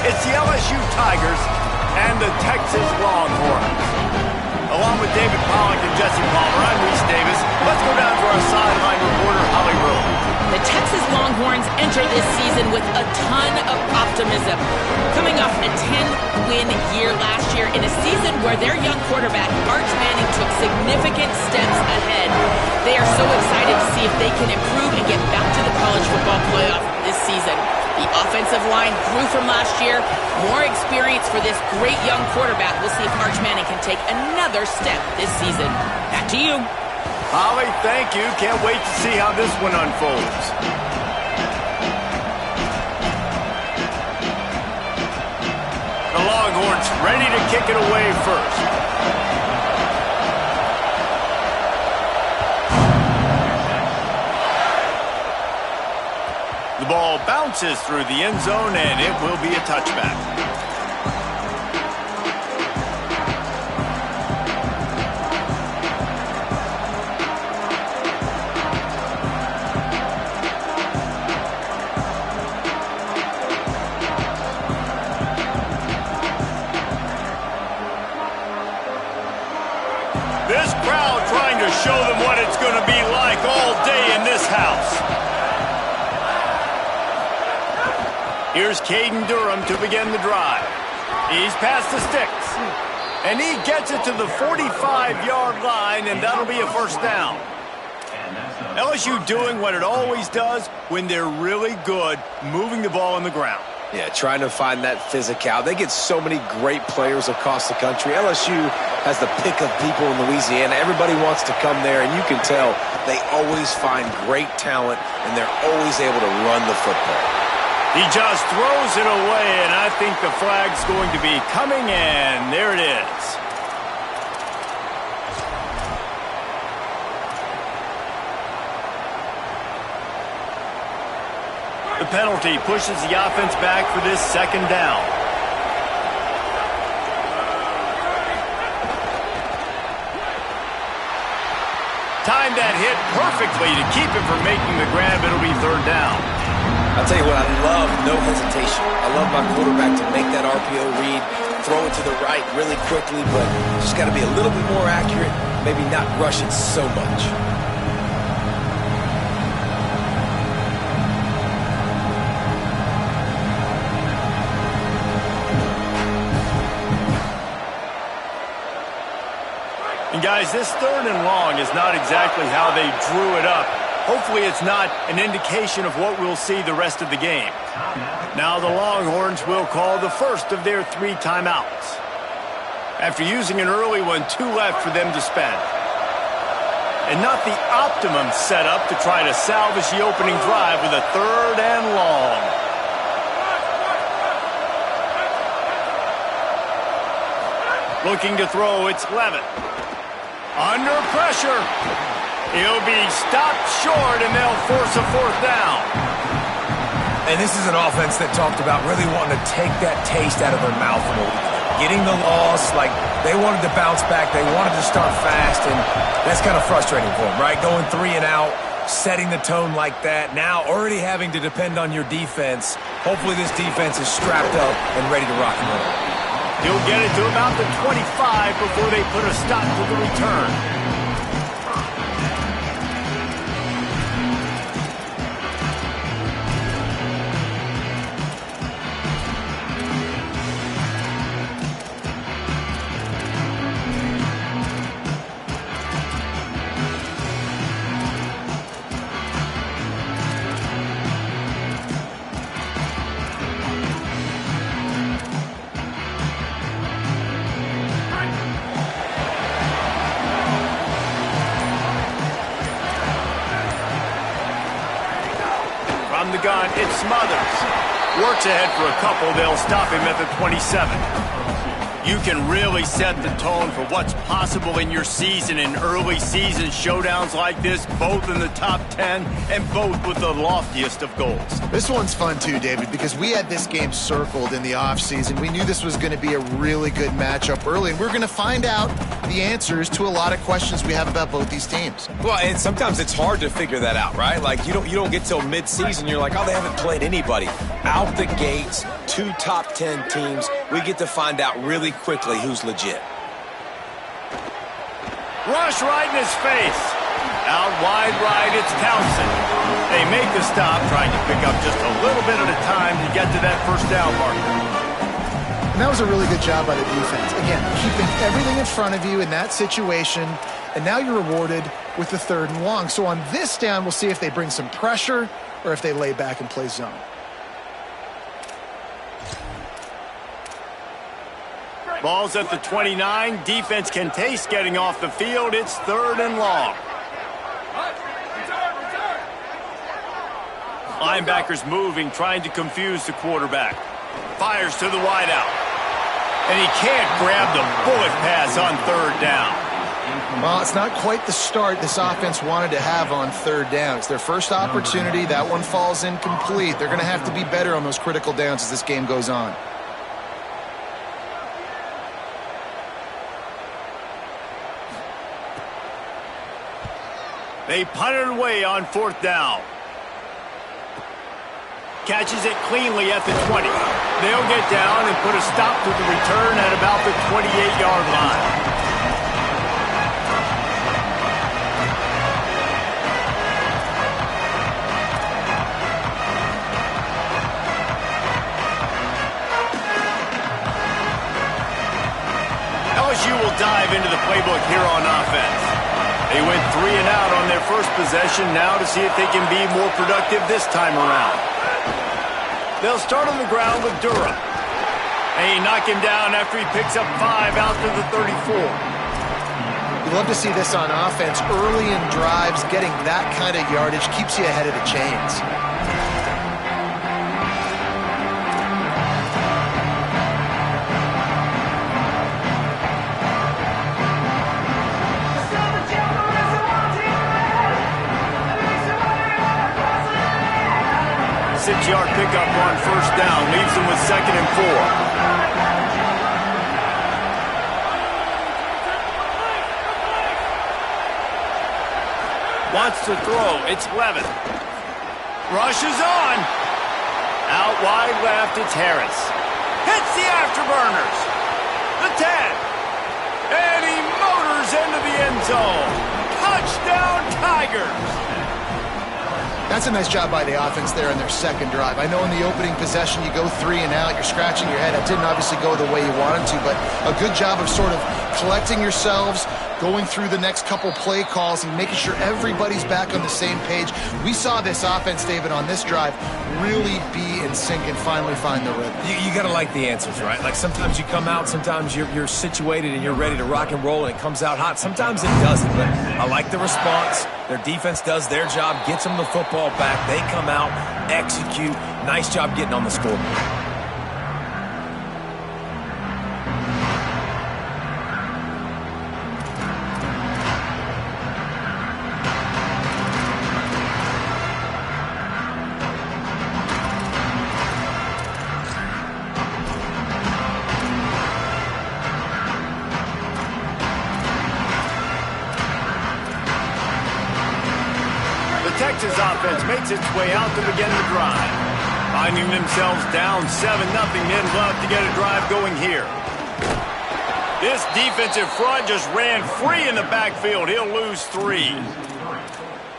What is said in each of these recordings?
It's the LSU Tigers and the Texas Longhorns. Along with David Pollack and Jesse Palmer, I'm Reese Davis. Let's go down to our sideline reporter, Holly Rose. The Texas Longhorns enter this season with a ton of optimism. Coming off a 10-win year last year in a season where their young quarterback, Arch Manning, took significant steps ahead. They are so excited to see if they can improve and get back to the college football playoff this season. The offensive line grew from last year. More experience for this great young quarterback. We'll see if Arch Manning can take another step this season. Back to you. Holly, thank you. Can't wait to see how this one unfolds. The Longhorns ready to kick it away first. The ball bounces through the end zone, and it will be a touchback. This crowd trying to show them what it's going to be like all day in this house. Here's Caden Durham to begin the drive. He's past the sticks. And he gets it to the 45-yard line, and that'll be a first down. LSU doing what it always does when they're really good, moving the ball on the ground. Yeah, trying to find that physicality. They get so many great players across the country. LSU has the pick of people in Louisiana. Everybody wants to come there, and you can tell they always find great talent, and they're always able to run the football. He just throws it away, and I think the flag's going to be coming in. There it is. The penalty pushes the offense back for this second down. Timed that hit perfectly to keep it from making the grab. It'll be third down. I'll tell you what, I love no hesitation. I love my quarterback to make that RPO read, throw it to the right really quickly, but just got to be a little bit more accurate, maybe not rush it so much. And guys, this third and long is not exactly how they drew it up. Hopefully it's not an indication of what we'll see the rest of the game. Now the Longhorns will call the first of their 3 timeouts. After using an early one, 2 left for them to spend. And not the optimum setup to try to salvage the opening drive with a third and long. Looking to throw, it's Levitt. Under pressure. He'll be stopped short, and they'll force a fourth down. And this is an offense that talked about really wanting to take that taste out of their mouth from a week ago. Getting the loss, like they wanted to bounce back. They wanted to start fast, and that's kind of frustrating for them, right? Going 3 and out, setting the tone like that. Now already having to depend on your defense. Hopefully this defense is strapped up and ready to rock and roll. He'll get it to about the 25 before they put a stop to the return. From the gun, it's Smothers. Works ahead for a couple. They'll stop him at the 27. You can really set the tone for what's possible in your season in early season showdowns like this, both in the top 10 and both with the loftiest of goals. This one's fun too, David, because we had this game circled in the offseason. We knew this was going to be a really good matchup early, and we're going to find out the answers to a lot of questions we have about both these teams. Well, and sometimes it's hard to figure that out, right? Like you don't get till mid-season, you're like, oh, they haven't played anybody. Out the gates, two top 10 teams, we get to find out really quickly who's legit. Rush right in his face. Out wide right, it's Townsend. They make the stop, trying to pick up just a little bit at a time to get to that first down marker. And that was a really good job by the defense. Again, keeping everything in front of you in that situation, and now you're rewarded with the 3rd and long. So on this down, we'll see if they bring some pressure or if they lay back and play zone. Ball's at the 29. Defense can taste getting off the field. It's 3rd and long. Linebackers moving, trying to confuse the quarterback. Fires to the wideout. And he can't grab the bullet pass on 3rd down. Well, it's not quite the start this offense wanted to have on 3rd down. It's their first opportunity. That one falls incomplete. They're going to have to be better on those critical downs as this game goes on. They punt it away on 4th down. Catches it cleanly at the 20. They'll get down and put a stop to the return at about the 28-yard line. LSU will dive into the playbook here on offense. They went 3 and out on their first possession, now to see if they can be more productive this time around. They'll start on the ground with Durham. They knock him down after he picks up 5 out to the 34. You love to see this on offense. Early in drives, getting that kind of yardage keeps you ahead of the chains. Six-yard pickup on 1st down, leaves them with 2nd and 4. Wants to throw, it's Levin. Rushes on. Out wide left, it's Harris. Hits the afterburners. The 10. And he motors into the end zone. Touchdown, Tigers. That's a nice job by the offense there in their 2nd drive. I know in the opening possession you go 3 and out, you're scratching your head. That didn't obviously go the way you wanted to, but a good job of sort of collecting yourselves, going through the next couple play calls and making sure everybody's back on the same page. We saw this offense, David, on this drive really be in sync and finally find the rhythm. You got to like the answers, right? Like sometimes you come out, sometimes you're situated and you're ready to rock and roll and it comes out hot. Sometimes it doesn't, but I like the response. Their defense does their job, gets them the football back. They come out, execute. Nice job getting on the scoreboard. Texas offense makes its way out to begin the drive. Finding themselves down 7-0, they'd love to get a drive going here. This defensive front just ran free in the backfield. He'll lose 3.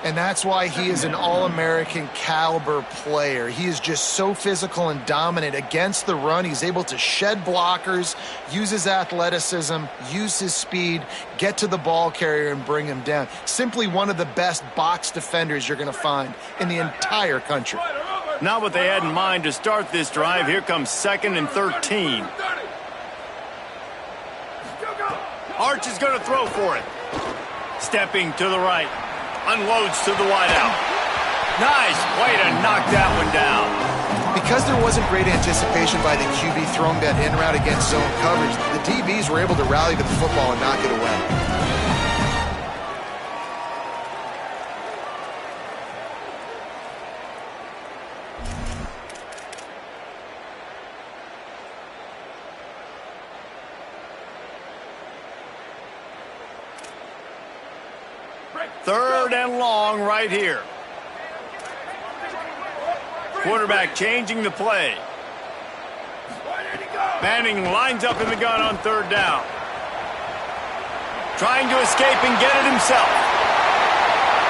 And that's why he is an All-American caliber player. He is just so physical and dominant against the run. He's able to shed blockers, use his athleticism, use his speed, get to the ball carrier and bring him down. Simply one of the best box defenders you're going to find in the entire country. Not what they had in mind to start this drive. Here comes 2nd and 13. Arch is going to throw for it. Stepping to the right. Unloads to the wideout. Nice way to knock that one down. Because there wasn't great anticipation by the QB throwing that in route against zone coverage, the DBs were able to rally to the football and knock it away. Third and long right here. Quarterback changing the play. Manning lines up in the gun on third down. Trying to escape and get it himself.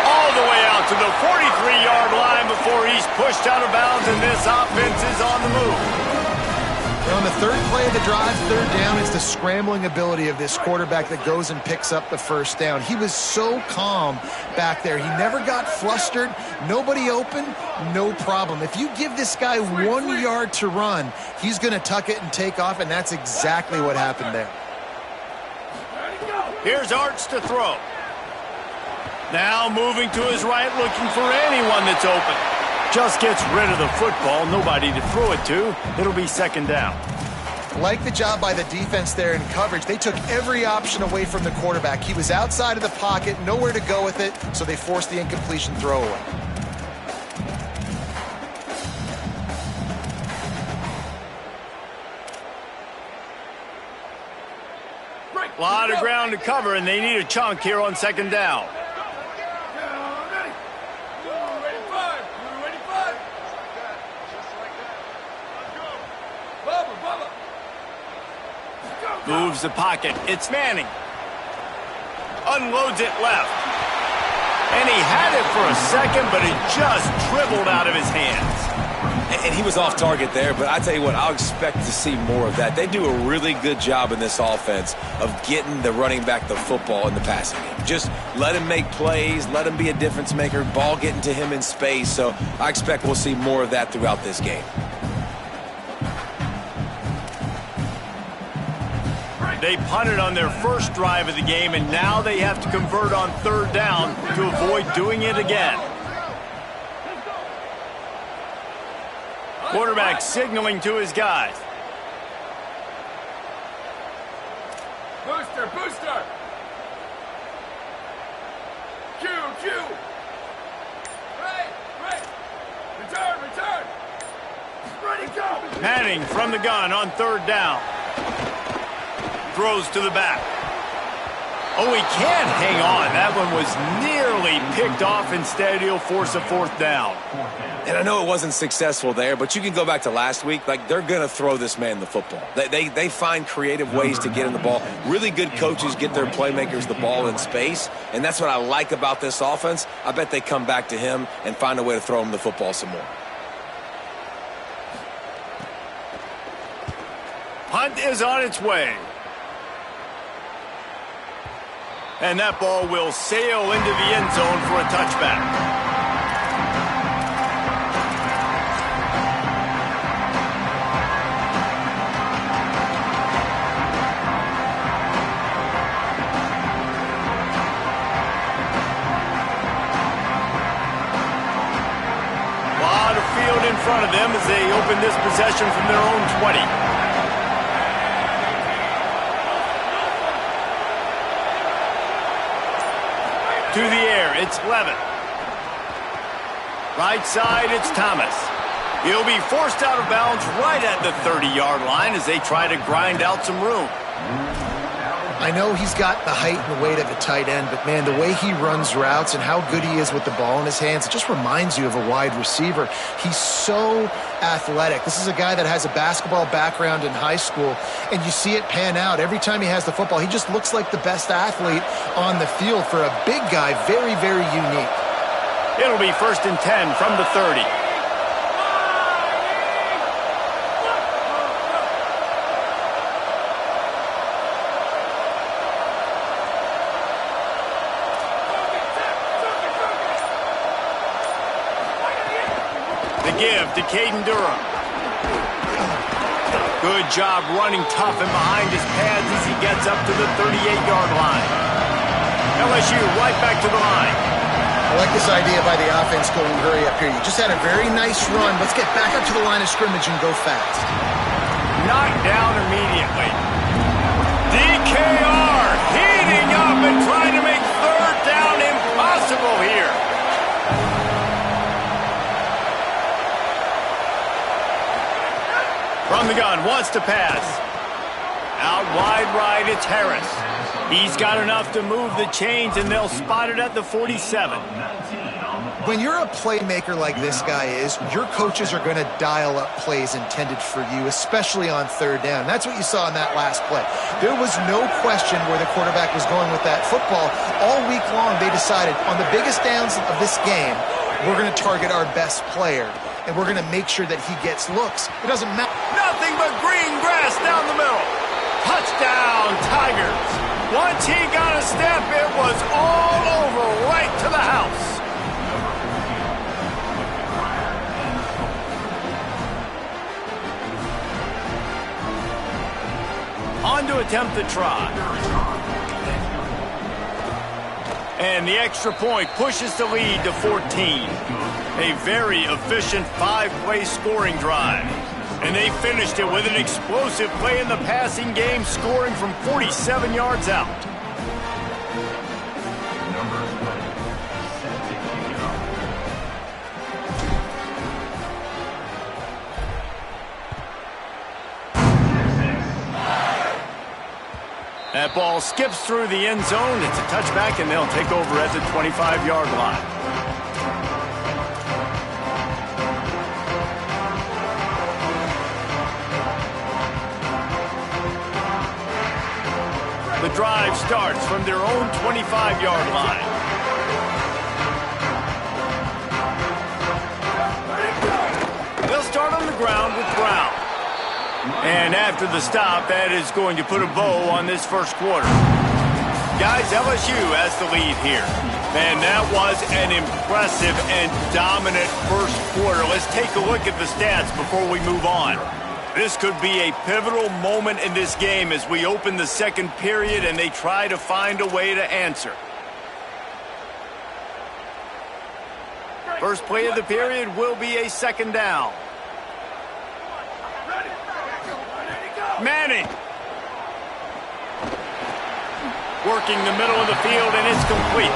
All the way out to the 43-yard line before he's pushed out of bounds, and this offense is on the move. On the third play of the drive, third down, it's the scrambling ability of this quarterback that goes and picks up the first down. He was so calm back there. He never got flustered. Nobody open, no problem. If you give this guy 1 yard to run, he's going to tuck it and take off, and that's exactly what happened there. Here's Arts to throw. Now moving to his right, looking for anyone that's open. Just gets rid of the football, nobody to throw it to. It'll be second down. Like the job by the defense there in coverage. They took every option away from the quarterback. He was outside of the pocket, nowhere to go with it, so they forced the incompletion throwaway. A lot of ground to cover, and they need a chunk here on second down. Moves the pocket. It's Manning. Unloads it left. And he had it for a second, but it just dribbled out of his hands. And he was off target there, but I tell you what, I'll expect to see more of that. They do a really good job in this offense of getting the running back the football in the passing game. Just let him make plays, let him be a difference maker, ball getting to him in space. So I expect we'll see more of that throughout this game. They punted on their first drive of the game, and now they have to convert on third down to avoid doing it again. Quarterback signaling to his guys. Booster, booster! Q! Right! Return! Ready, go! Manning from the gun on third down. Throws to the back. Oh, he can't hang on. That one was nearly picked off. Instead, he'll force a fourth down. And I know it wasn't successful there, but you can go back to last week. Like, they're going to throw this man the football. They find creative ways to get him the ball. Really good coaches get their playmakers the ball in space, and that's what I like about this offense. I bet they come back to him and find a way to throw him the football some more. Punt is on its way. And that ball will sail into the end zone for a touchback. A lot of field in front of them as they open this possession from their own 20. To the air, it's Levitt. Right side, it's Thomas. He'll be forced out of bounds right at the 30-yard line as they try to grind out some room. I know he's got the height and weight of a tight end, but man, the way he runs routes and how good he is with the ball in his hands, it just reminds you of a wide receiver. He's so athletic. This is a guy that has a basketball background in high school, and you see it pan out. Every time he has the football, he just looks like the best athlete on the field. For a big guy, very, very unique. It'll be 1st and 10 from the 30. Give to Caden Durham. Good job running tough and behind his pads as he gets up to the 38-yard line. LSU right back to the line. I like this idea by the offense going hurry up here. You just had a very nice run. Let's get back up to the line of scrimmage and go fast. Knocked down immediately. DKR heating up and trying to make third down impossible here. From the gun, wants to pass. Out wide right, it's Harris. He's got enough to move the chains, and they'll spot it at the 47. When you're a playmaker like this guy is, your coaches are going to dial up plays intended for you, especially on third down. That's what you saw in that last play. There was no question where the quarterback was going with that football. All week long, they decided on the biggest downs of this game, we're going to target our best player, and we're going to make sure that he gets looks. It doesn't matter. Nothing but green grass down the middle. Touchdown, Tigers. Once he got a step, it was all over right to the house. On to attempt the try. And the extra point pushes the lead to 14. A very efficient 5-play scoring drive. And they finished it with an explosive play in the passing game, scoring from 47 yards out. That ball skips through the end zone. It's a touchback, and they'll take over at the 25-yard line. The drive starts from their own 25-yard line. They'll start on the ground with Brown. And after the stop, that is going to put a bow on this first quarter. Guys, LSU has the lead here. Man, that was an impressive and dominant first quarter. Let's take a look at the stats before we move on. This could be a pivotal moment in this game as we open the second period and they try to find a way to answer. First play of the period will be a second down. Manning. Working the middle of the field, and it's complete.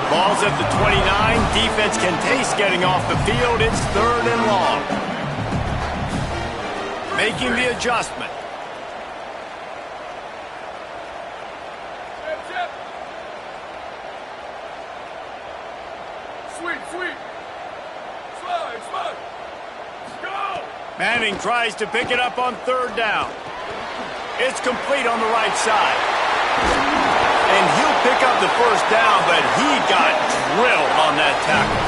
Ball's at the 29. Defense can taste getting off the field. It's third and long. Making the adjustment. Sweet. Slide. Go! Manning tries to pick it up on third down. It's complete on the right side. And he'll pick up the first down, but he got drilled on that tackle.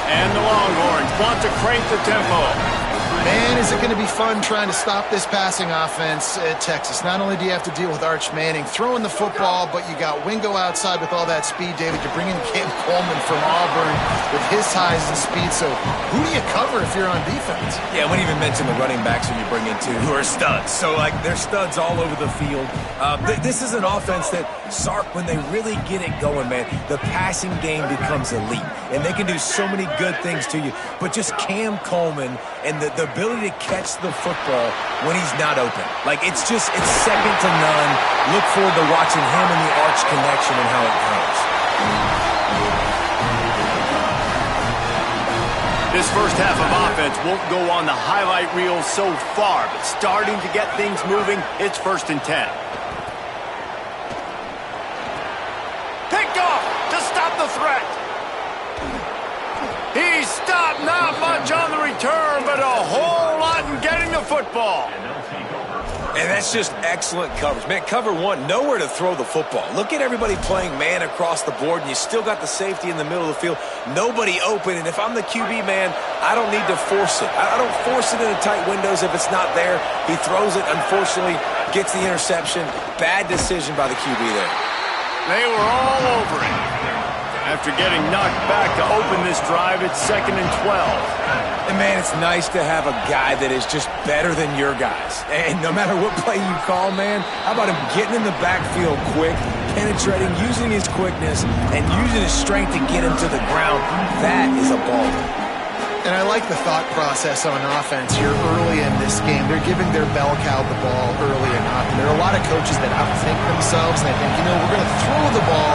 And the Longhorns want to crank the tempo. Man, is it going to be fun trying to stop this passing offense at Texas. Not only do you have to deal with Arch Manning throwing the football, but you got Wingo outside with all that speed, David. You're bringing Cam Coleman from Auburn with his size and speed. So who do you cover if you're on defense? Yeah, I wouldn't even mention the running backs who you bring in, too, who are studs. So, like, they're studs all over the field. This is an offense that, Sark, when they really get it going, man, the passing game becomes elite. And they can do so many good things to you. But just Cam Coleman and the ability to catch the football when he's not open. Like, it's second to none. Look forward to watching him and the Arch connection and how it goes. This first half of offense won't go on the highlight reel so far, but starting to get things moving, it's 1st and 10. Picked off to stop the threat. He stopped, not much on the return, but a whole lot in getting the football. And that's just excellent coverage. Man, cover one, nowhere to throw the football. Look at everybody playing man across the board, and you still got the safety in the middle of the field. Nobody open, and if I'm the QB, man, I don't need to force it. I don't force it into tight windows if it's not there. He throws it, unfortunately, gets the interception. Bad decision by the QB there. They were all over it. After getting knocked back to open this drive, it's 2nd and 12. And, man, it's nice to have a guy that is just better than your guys. And no matter what play you call, man, how about him getting in the backfield quick, penetrating, using his quickness, and using his strength to get him to the ground? That is a ball. And I like the thought process on offense here early in this game. They're giving their bell cow the ball early enough. And there are a lot of coaches that outthink themselves, and they think, we're going to throw the ball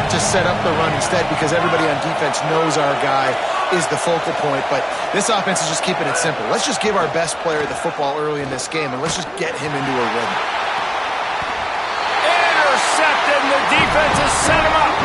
to set up the run instead because everybody on defense knows our guy is the focal point. But this offense is just keeping it simple. Let's just give our best player the football early in this game, and let's just get him into a rhythm. Intercepted, and the defense has set him up.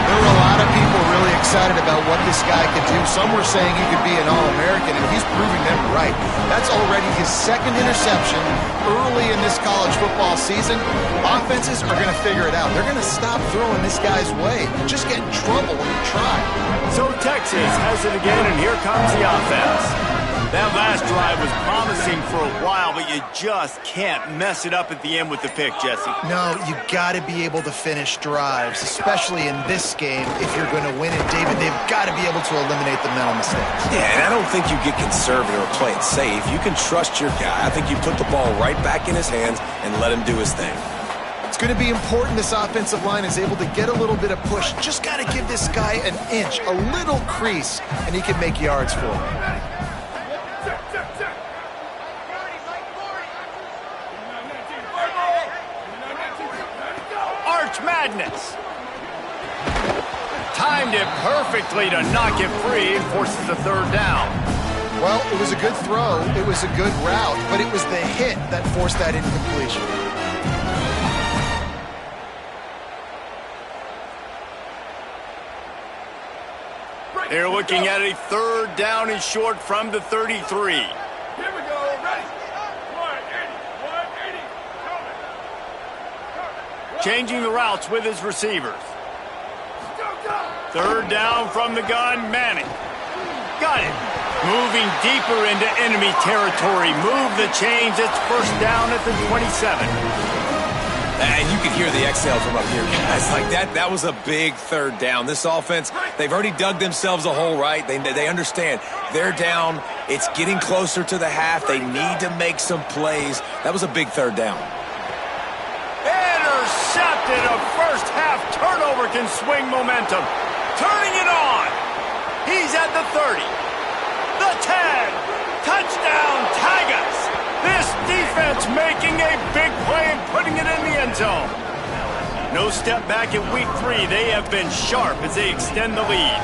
There were a lot of people really excited about what this guy could do. Some were saying he could be an All-American, and he's proving them right. That's already his second interception early in this college football season. Offenses are going to figure it out. They're going to stop throwing this guy's way. You just get in trouble when you try. So Texas has it again, and here comes the offense. That last drive was promising for a while, but you just can't mess it up at the end with the pick, Jesse. No, you got to be able to finish drives, especially in this game. If you're going to win it, David, they've got to be able to eliminate the mental mistakes. Yeah, and I don't think you get conservative or play it safe. You can trust your guy. I think you put the ball right back in his hands and let him do his thing. It's going to be important this offensive line is able to get a little bit of push. Just got to give this guy an inch, a little crease, and he can make yards for him. Madness. Timed it perfectly to knock it free and forces the third down. Well, it was a good throw. It was a good route, but it was the hit that forced that incompletion. They're looking at a third down and short from the 33. Here we go. Ready. 180. Changing the routes with his receivers. Third down from the gun, Manning. Got it. Moving deeper into enemy territory. Move the chains. It's first down at the 27. And you can hear the exhale from up here, guys. Like that was a big third down. This offense, they've already dug themselves a hole, right? They understand. They're down. It's getting closer to the half. They need to make some plays. That was a big third down. Intercepted. A first half turnover can swing momentum. Turning it on. He's at the 30. The 10. Touchdown, Tigers. This defense making a big play and putting it in the end zone. No step back in week 3. They have been sharp as they extend the lead.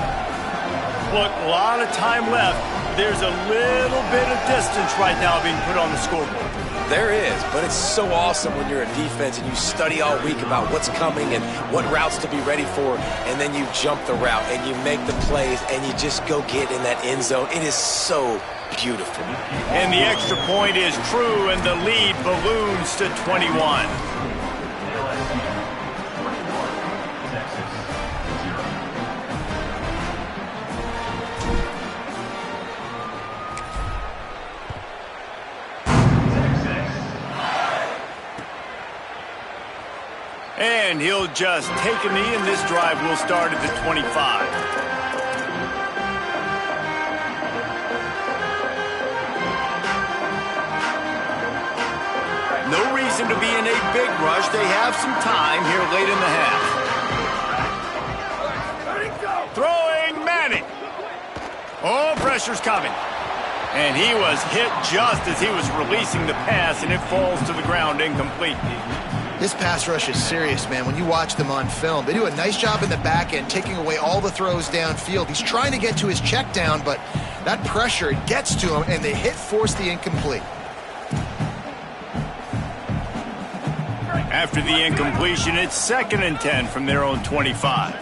Look, a lot of time left. There's a little bit of distance right now being put on the scoreboard. There is, but it's so awesome when you're a defense and you study all week about what's coming and what routes to be ready for, and then you jump the route and you make the plays and you just go get in that end zone. It is so beautiful. And the extra point is true, and the lead balloons to 21. And he'll just take a knee, and this drive will start at the 25. No reason to be in a big rush. They have some time here late in the half. Throwing Manning. Oh, pressure's coming. And he was hit just as he was releasing the pass, and it falls to the ground incomplete. This pass rush is serious, man. When you watch them on film, they do a nice job in the back end, taking away all the throws downfield. He's trying to get to his check down, but that pressure gets to him, and the hit forced the incomplete. After the incompletion, it's 2nd and 10 from their own 25.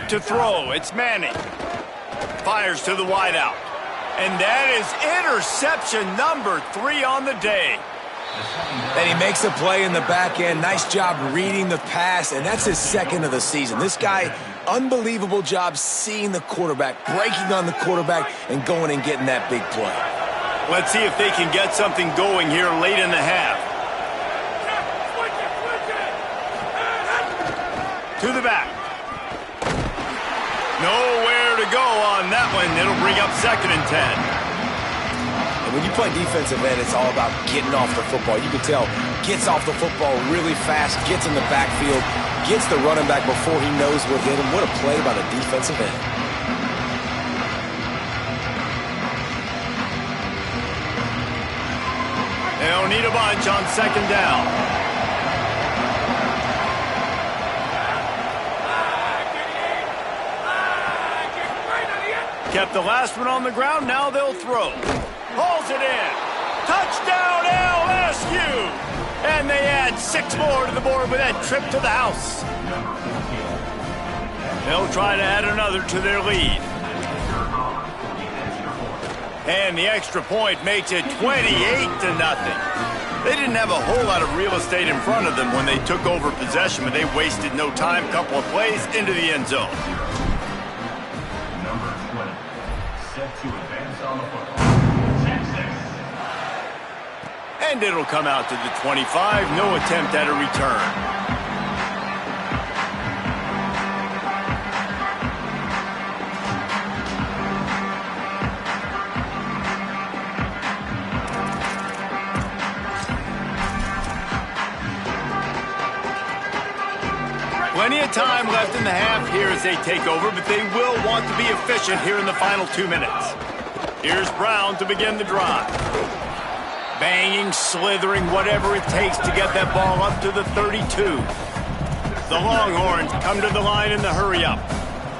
To throw, it's Manning. Fires to the wideout. And that is interception number 3 on the day. And he makes a play in the back end. Nice job reading the pass, and that's his 2nd of the season. This guy, unbelievable job seeing the quarterback, breaking on the quarterback, and going and getting that big play. Let's see if they can get something going here late in the half. To the back. Nowhere to go on that one. It'll bring up 2nd and 10. And when you play defensive end, it's all about getting off the football. You can tell, gets off the football really fast, gets in the backfield, gets the running back before he knows what hit him. What a play by the defensive end. They don't need a bunch on 2nd down. Kept the last one on the ground, now they'll throw. Hauls it in. Touchdown LSU! And they add 6 more to the board with that trip to the house. They'll try to add another to their lead. And the extra point makes it 28-0. They didn't have a whole lot of real estate in front of them when they took over possession, but they wasted no time. Couple of plays into the end zone. Number 20, set to advance on the football. 10-6. And it'll come out to the 25. No attempt at a return. Plenty of time left in the half here as they take over, but they will want to be efficient here in the final 2 minutes. Here's Brown to begin the drive. Banging, slithering, whatever it takes to get that ball up to the 32. The Longhorns come to the line in the hurry-up.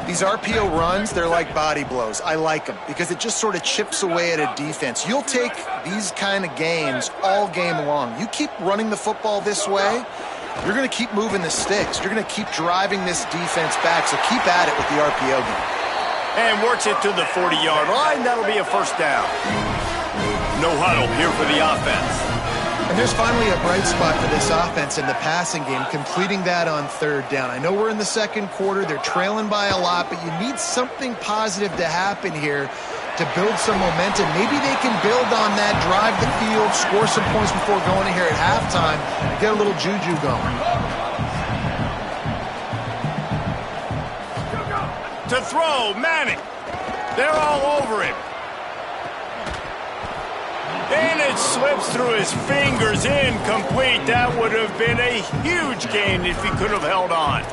These RPO runs, they're like body blows. I like them because it just sort of chips away at a defense. You'll take these kind of games all game long. You keep running the football this way, you're going to keep moving the sticks. You're going to keep driving this defense back, so keep at it with the RPO game. And works it to the 40-yard line. That'll be a first down. No huddle here for the offense. And there's finally a bright spot for this offense in the passing game, completing that on third down. I know we're in the second quarter. They're trailing by a lot, but you need something positive to happen here to build some momentum. Maybe they can build on that, drive the field, score some points before going in here at halftime, and get a little juju going. To throw, Manning. They're all over him. And it slips through his fingers, incomplete. That would have been a huge gain if he could have held on.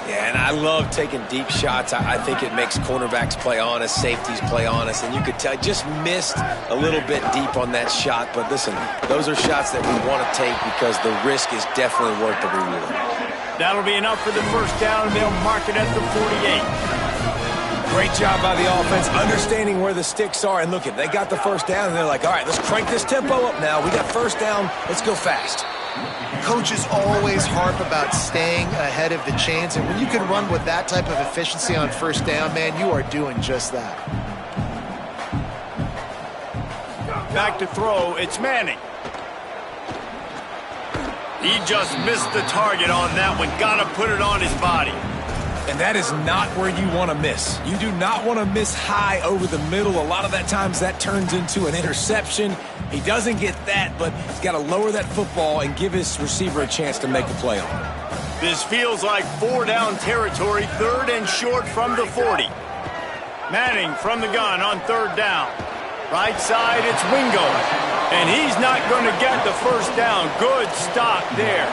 Yeah, and I love taking deep shots. I think it makes cornerbacks play honest, safeties play honest, and you could tell just missed a little bit deep on that shot. But listen, those are shots that we want to take because the risk is definitely worth the reward. That'll be enough for the first down, and they'll mark it at the 48. Great job by the offense, understanding where the sticks are. And look, they got the first down, and they're like, all right, let's crank this tempo up now. We got first down. Let's go fast. Coaches always harp about staying ahead of the chains, and when you can run with that type of efficiency on first down, man, you are doing just that. Back to throw, it's Manning. He just missed the target on that one. Got to put it on his body. And that is not where you want to miss. You do not want to miss high over the middle. A lot of that times that turns into an interception. He doesn't get that, but he's got to lower that football and give his receiver a chance to make the play on it. This feels like 4-down territory, third and short from the 40. Manning from the gun on third down. Right side, it's Wingo. And he's not going to get the first down. Good stop there.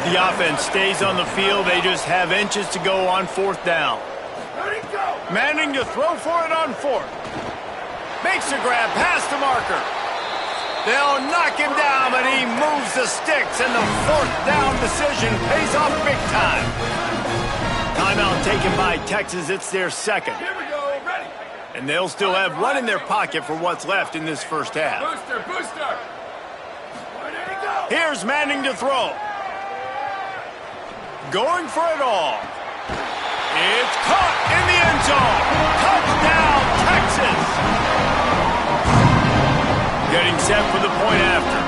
The offense stays on the field. They just have inches to go on fourth down. Manning to throw for it on fourth. Makes a grab past the marker. They'll knock him down, but he moves the sticks, and the fourth down decision pays off big time. Timeout taken by Texas. It's their second. Here we go, ready. And they'll still have run in their pocket for what's left in this first half. Booster, booster. There we go. Here's Manning to throw. Going for it all. It's caught in the end zone. Touchdown, Texas. Getting set for the point after.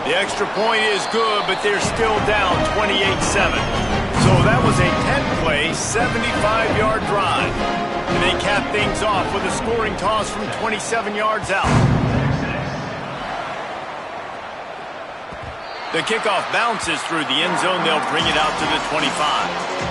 The extra point is good, but they're still down 28-7. So that was a 10-play, 75-yard drive. And they cap things off with a scoring toss from 27 yards out. The kickoff bounces through the end zone. They'll bring it out to the 25.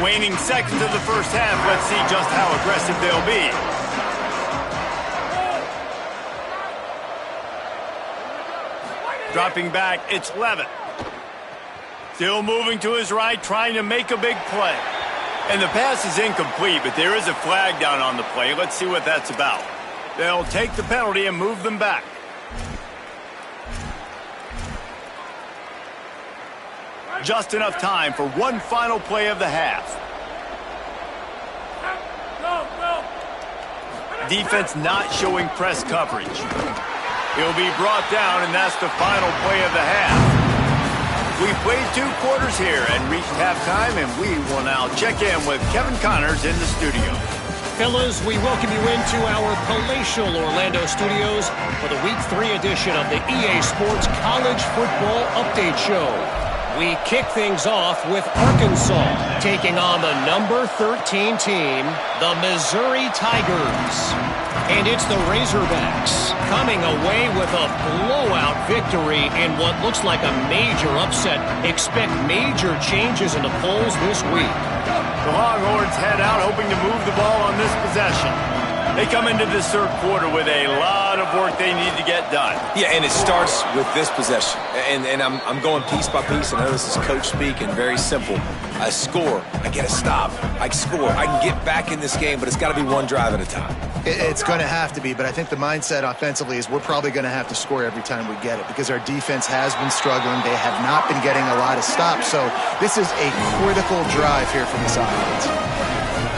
Waning seconds of the first half. Let's see just how aggressive they'll be. Dropping back, it's Levitt. Still moving to his right, trying to make a big play. And the pass is incomplete, but there is a flag down on the play. Let's see what that's about. They'll take the penalty and move them back. Just enough time for one final play of the half. Defense not showing press coverage. He'll be brought down, and that's the final play of the half. We've played 2 quarters here and reached halftime, and we will now check in with Kevin Connors in the studio. Fellas, we welcome you into our palatial Orlando studios for the Week 3 edition of the EA Sports College Football Update Show. We kick things off with Arkansas taking on the number 13 team, the Missouri Tigers. And it's the Razorbacks coming away with a blowout victory in what looks like a major upset. Expect major changes in the polls this week. The Longhorns head out hoping to move the ball on this possession. They come into this third quarter with a lot of work they need to get done. Yeah, and it starts with this possession. And I'm going piece by piece. I know this is coach speak and very simple. I score. I get a stop. I score. I can get back in this game, but it's got to be one drive at a time. It's going to have to be, but I think the mindset offensively is we're probably going to have to score every time we get it because our defense has been struggling. They have not been getting a lot of stops. So this is a critical drive here from this offense.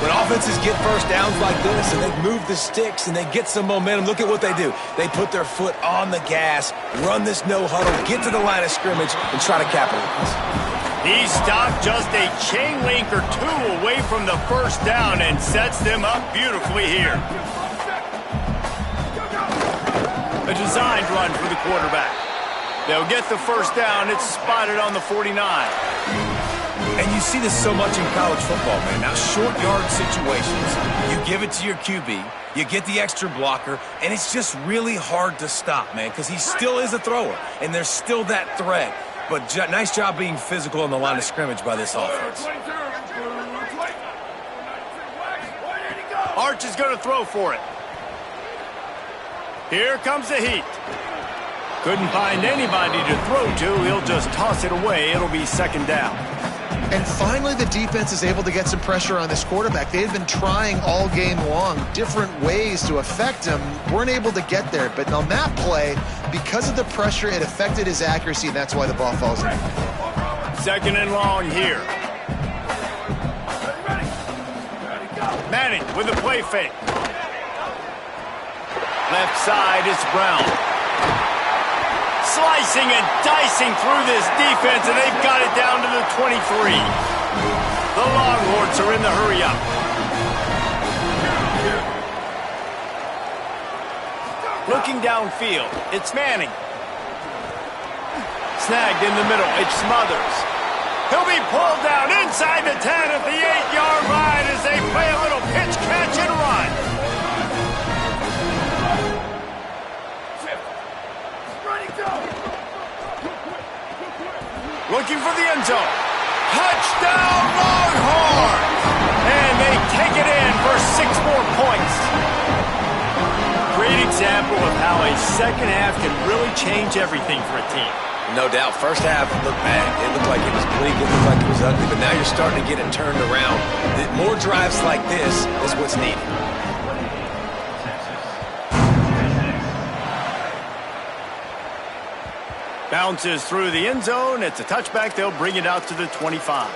When offenses get first downs like this and they move the sticks and they get some momentum, look at what they do. They put their foot on the gas, run this no huddle, get to the line of scrimmage, and try to capitalize. He stopped just a chain link or 2 away from the first down and sets them up beautifully here. A designed run for the quarterback. They'll get the first down. It's spotted on the 49. And you see this so much in college football, man. Now, short yard situations, you give it to your QB, you get the extra blocker, and it's just really hard to stop, man, because he still is a thrower, and there's still that threat. But nice job being physical on the line of scrimmage by this offense. Arch is going to throw for it. Here comes the heat. Couldn't find anybody to throw to. He'll just toss it away. It'll be second down. And finally, the defense is able to get some pressure on this quarterback. They had been trying all game long different ways to affect him. Weren't able to get there. But on that play, because of the pressure, it affected his accuracy, and that's why the ball falls in. Second and long here. Manning with a play fake. Left side, it's Brown. Slicing and dicing through this defense, and they've got it down to the 23. The Longhorns are in the hurry-up. Looking downfield, it's Manning. Snagged in the middle, it's Smothers. He'll be pulled down inside the 10 at the 8-yard line as they play a little pitch, catch, and run. Looking for the end zone. Touchdown, Longhorns! And they take it in for 6 more points. Great example of how a second half can really change everything for a team. No doubt. First half looked bad. It looked like it was bleak. It looked like it was ugly. But now you're starting to get it turned around. More drives like this is what's needed. Bounces through the end zone. It's a touchback. They'll bring it out to the 25.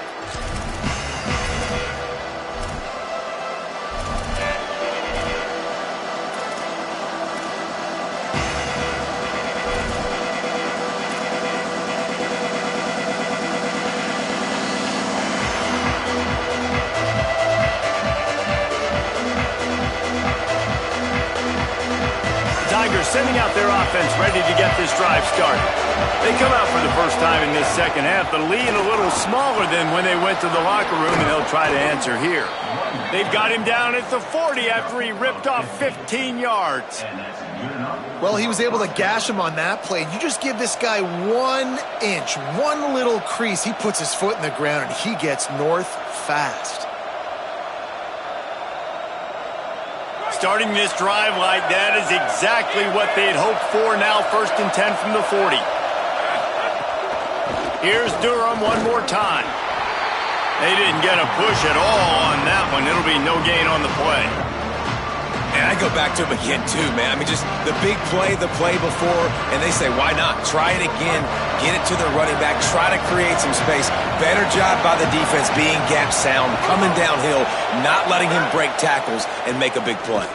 Tigers sending out their offense ready to get this drive started. They come out for the first time in this second half, the lead a little smaller than when they went to the locker room, and they'll try to answer here. They've got him down at the 40 after he ripped off 15 yards. Well, he was able to gash him on that play. You just give this guy 1 inch, one little crease, he puts his foot in the ground, and he gets north fast. Starting this drive like that is exactly what they'd hoped for. Now 1st and 10 from the 40. Here's Durham one more time. They didn't get a push at all on that one. It'll be no gain on the play. And I go back to him again, too, man. I mean, just the big play, the play before, and they say, why not? Try it again. Get it to their running back. Try to create some space. Better job by the defense being gap sound, coming downhill, not letting him break tackles and make a big play.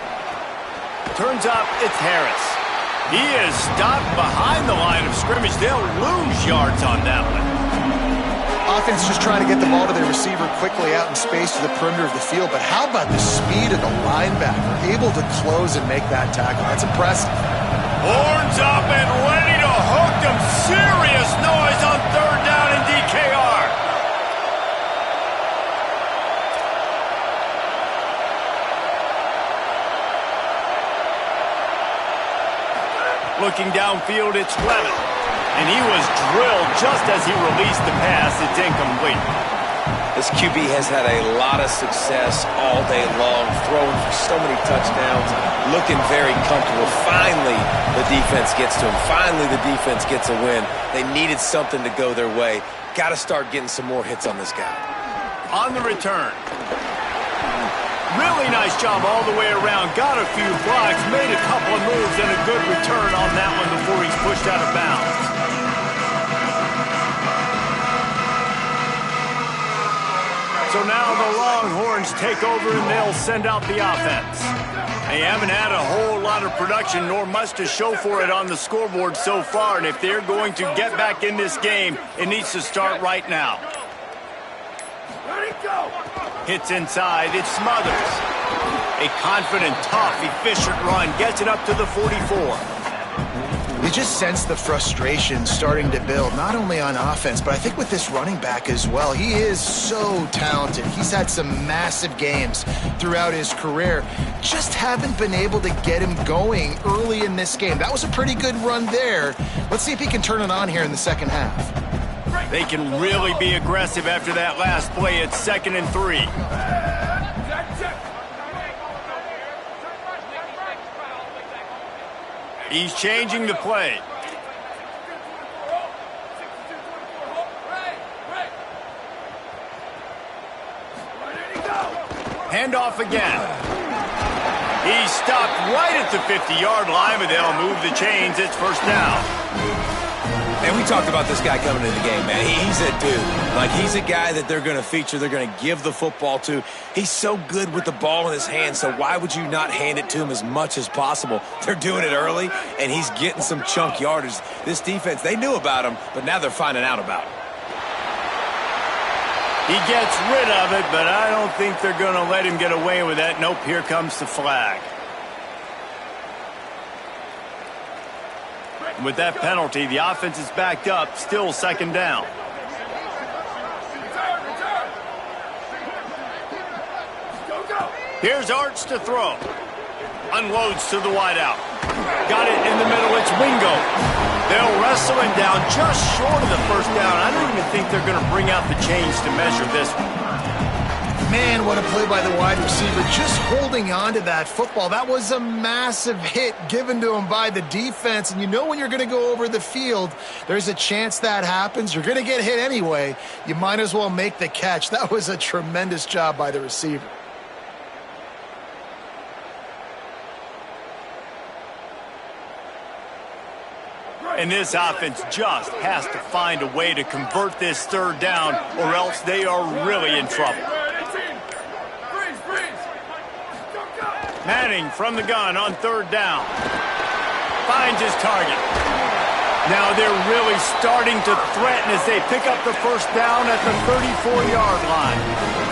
Turns out it's Harris. He is stopped behind the line of scrimmage. They'll lose yards on that one. Offense just trying to get the ball to their receiver quickly out in space to the perimeter of the field. But how about the speed of the linebacker? Able to close and make that tackle. That's impressive. Horns up and ready to hook them. Serious noise on third down in DKR. Looking downfield, it's Clement. And he was drilled just as he released the pass. It's incomplete. This QB has had a lot of success all day long, throwing for so many touchdowns, looking very comfortable. Finally, the defense gets to him. Finally, the defense gets a win. They needed something to go their way. Got to start getting some more hits on this guy. On the return. Really nice job all the way around. Got a few blocks, made a couple of moves, and a good return on that one before he's pushed out of bounds. So now the Longhorns take over and they'll send out the offense. They haven't had a whole lot of production, nor much to show for it on the scoreboard so far. And if they're going to get back in this game, it needs to start right now. Hits inside, it's Smothers. A confident, tough, efficient run gets it up to the 44. You just sense the frustration starting to build, not only on offense, but I think with this running back as well. He is so talented. He's had some massive games throughout his career. Just haven't been able to get him going early in this game. That was a pretty good run there. Let's see if he can turn it on here in the second half. They can really be aggressive after that last play. It's 2nd and 3. He's changing the play. Handoff again. He's stopped right at the 50-yard line, but they'll move the chains. It's first down. And we talked about this guy coming into the game, man. He's a dude. Like, he's a guy that they're going to feature, they're going to give the football to. He's so good with the ball in his hand, so why would you not hand it to him as much as possible? They're doing it early, and he's getting some chunk yardage. This defense, they knew about him, but now they're finding out about him. He gets rid of it, but I don't think they're going to let him get away with that. Nope, here comes the flag. With that penalty, the offense is backed up, still 2nd down. Here's Arch to throw. Unloads to the wideout. Got it in the middle, it's Wingo. They'll wrestle him down just short of the first down. I don't even think they're going to bring out the chains to measure this one. Man, what a play by the wide receiver. Just holding on to that football. That was a massive hit given to him by the defense. And you know when you're going to go over the field, there's a chance that happens. You're going to get hit anyway. You might as well make the catch. That was a tremendous job by the receiver. And this offense just has to find a way to convert this 3rd down, or else they are really in trouble. Manning from the gun on 3rd down. Finds his target. Now they're really starting to threaten as they pick up the first down at the 34-yard line.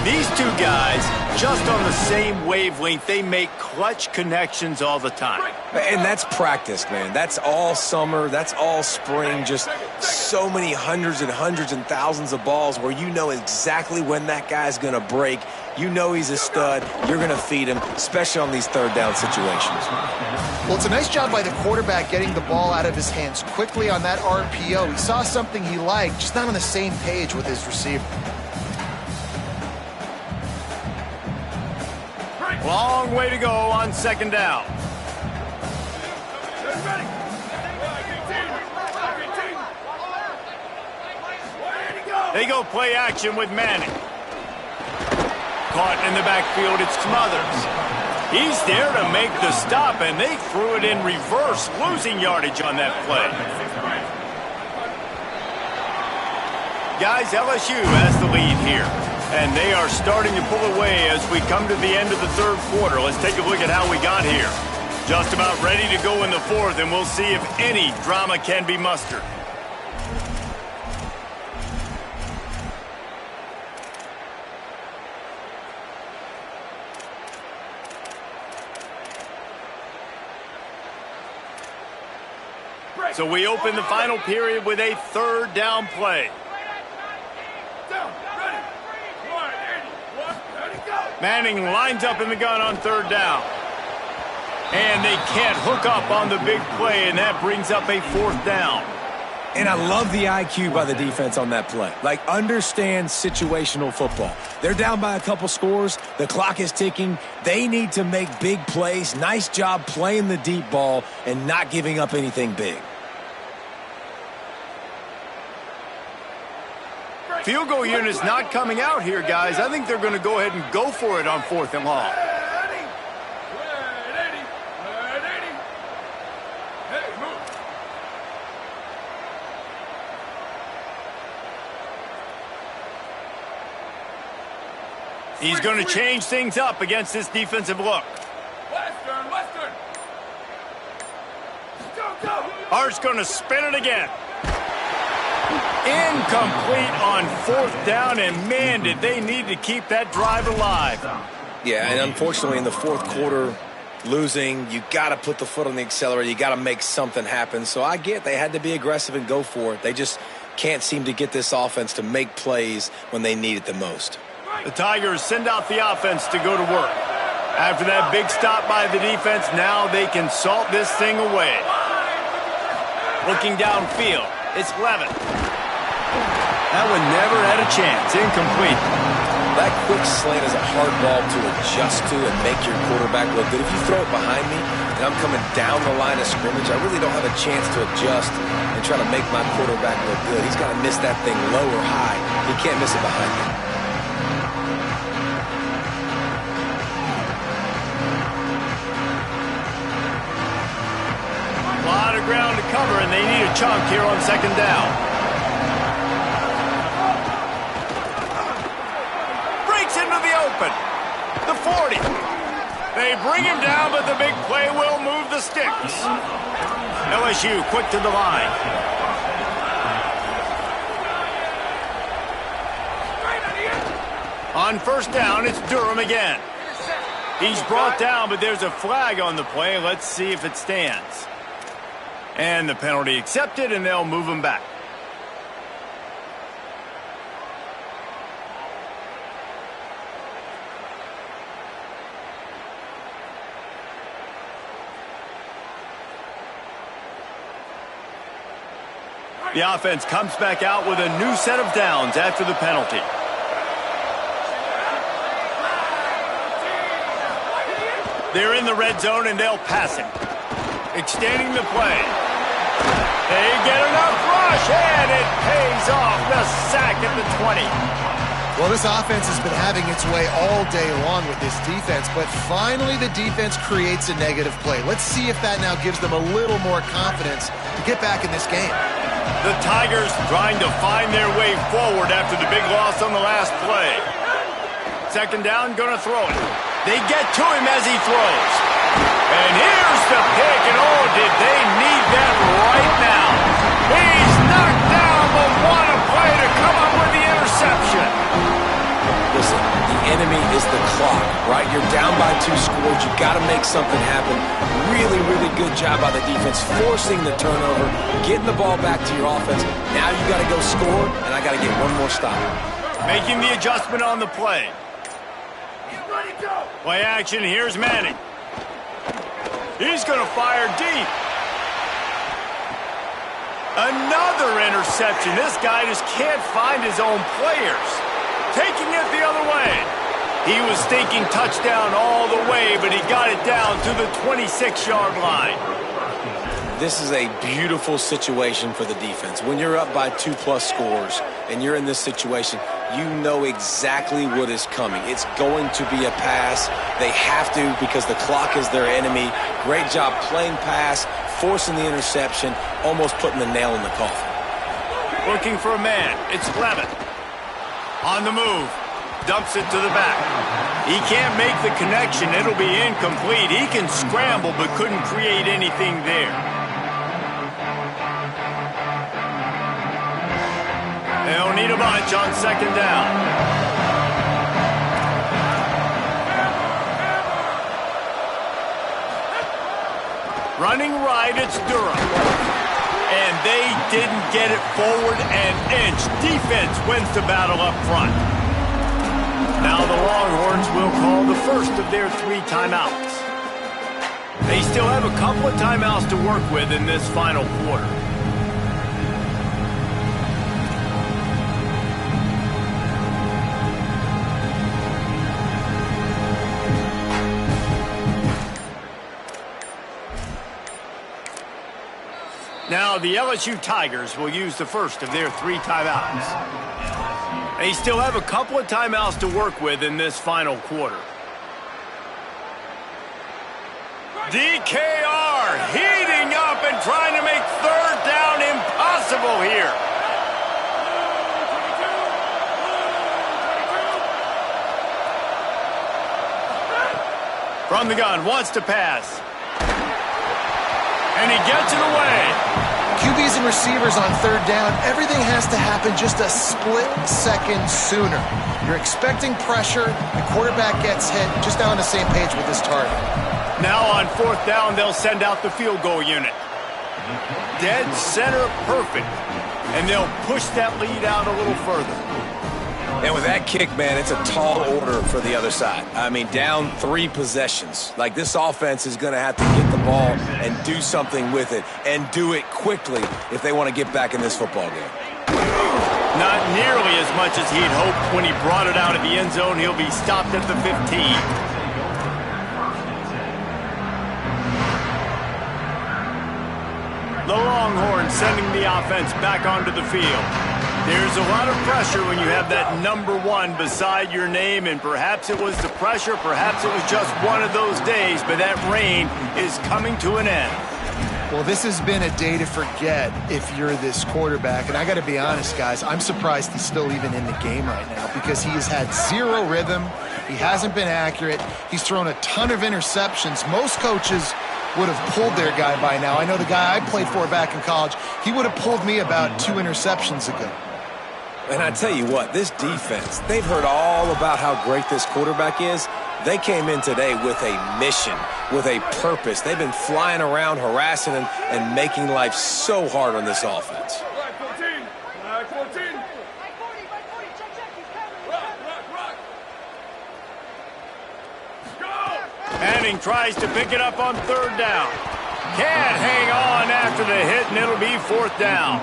These two guys, just on the same wavelength, they make clutch connections all the time. And that's practice, man. That's all summer. That's all spring. Just so many hundreds and thousands of balls where you know exactly when that guy's going to break. You know he's a stud. You're going to feed him, especially on these 3rd down situations. Well, it's a nice job by the quarterback getting the ball out of his hands quickly on that RPO. He saw something he liked, just not on the same page with his receiver. Long way to go on 2nd down. They go play action with Manning. Caught in the backfield, it's Smothers. He's there to make the stop, and they threw it in reverse, losing yardage on that play. Guys, LSU has the lead here, and they are starting to pull away as we come to the end of the third quarter. Let's take a look at how we got here. Just about ready to go in the fourth, and we'll see if any drama can be mustered. So we open the final period with a third down play. Manning lines up in the gun on third down. And they can't hook up on the big play, and that brings up a fourth down. And I love the IQ by the defense on that play. Like, understand situational football. They're down by a couple scores. The clock is ticking. They need to make big plays. Nice job playing the deep ball and not giving up anything big. Field goal unit's not coming out here, guys. I think they're going to go ahead and go for it on fourth and long. He's going to change things up against this defensive look. Western. Go. Hart's going to spin it again. Incomplete on fourth down, and man, did they need to keep that drive alive. Yeah, and unfortunately in the fourth quarter, losing, you got to put the foot on the accelerator. You got to make something happen. So I get they had to be aggressive and go for it. They just can't seem to get this offense to make plays when they need it the most. The Tigers send out the offense to go to work. After that big stop by the defense, now they can salt this thing away. Looking downfield, it's Levin. That one never had a chance. Incomplete. That quick slant is a hard ball to adjust to and make your quarterback look good. If you throw it behind me and I'm coming down the line of scrimmage, I really don't have a chance to adjust and try to make my quarterback look good. He's got to miss that thing low or high. He can't miss it behind me. A lot of ground to cover, and they need a chunk here on second down. Into the open. The 40. They bring him down, but the big play will move the sticks. LSU quick to the line. On first down, it's Durham again. He's brought down, but there's a flag on the play. Let's see if it stands. And the penalty accepted, and they'll move him back. The offense comes back out with a new set of downs after the penalty. They're in the red zone, and they'll pass it. Extending the play. They get enough rush, and it pays off. The sack at the 20. Well, this offense has been having its way all day long with this defense, but finally the defense creates a negative play. Let's see if that now gives them a little more confidence to get back in this game. The Tigers trying to find their way forward after the big loss on the last play. Second down, gonna throw it. They get to him as he throws. And here's the pick, and oh, did they need that right now. He's knocked down, but what a play to come up with the interception. Listen, the enemy is the clock, right? You're down by 2 scores. You got to make something happen. Really, really good job by the defense, forcing the turnover, getting the ball back to your offense. Now you got to go score, and I got to get one more stop. Making the adjustment on the play. Play action, here's Manning. He's going to fire deep. Another interception. This guy just can't find his own players. Taking it the other way. He was thinking touchdown all the way, but he got it down to the 26-yard line. this is a beautiful situation for the defense. When you're up by 2+ scores and you're in this situation, you know exactly what is coming. It's going to be a pass. They have to because the clock is their enemy. Great job playing pass, forcing the interception, almost putting the nail in the coffin. Looking for a man. It's Levitt. On the move. Dumps it to the back. He can't make the connection. It'll be incomplete. He can scramble but couldn't create anything there. They'll need a bunch on second down. Running right, it's Durham. And they didn't get it forward an inch. Defense wins the battle up front. Now the Longhorns will call the first of their 3 timeouts. They still have a couple of timeouts to work with in this final quarter. Now the LSU Tigers will use the first of their 3 timeouts. They still have a couple of timeouts to work with in this final quarter. DKR heating up and trying to make third down impossible here. From the gun, wants to pass. And he gets it away. QBs and receivers on third down, everything has to happen just a split second sooner. You're expecting pressure, the quarterback gets hit, just now on the same page with his target. Now on fourth down, they'll send out the field goal unit. Dead center perfect. And they'll push that lead out a little further. And with that kick, man, it's a tall order for the other side. I mean, down 3 possessions. Like, this offense is going to have to get the ball and do something with it, and do it quickly if they want to get back in this football game. Not nearly as much as he'd hoped when he brought it out of the end zone. He'll be stopped at the 15. The Longhorns sending the offense back onto the field. There's a lot of pressure when you have that number 1 beside your name, and perhaps it was the pressure, perhaps it was just one of those days, but that reign is coming to an end. Well, this has been a day to forget if you're this quarterback, and I got to be honest, guys, I'm surprised he's still even in the game right now because he has had 0 rhythm. He hasn't been accurate. He's thrown a ton of interceptions. Most coaches would have pulled their guy by now. I know the guy I played for back in college, he would have pulled me about 2 interceptions ago. And I tell you what, this defense, they've heard all about how great this quarterback is. They came in today with a mission, with a purpose. They've been flying around, harassing him, and making life so hard on this offense. Black 14. Black 14. Rock. Go! Manning tries to pick it up on third down. Can't hang on after the hit, and it'll be fourth down.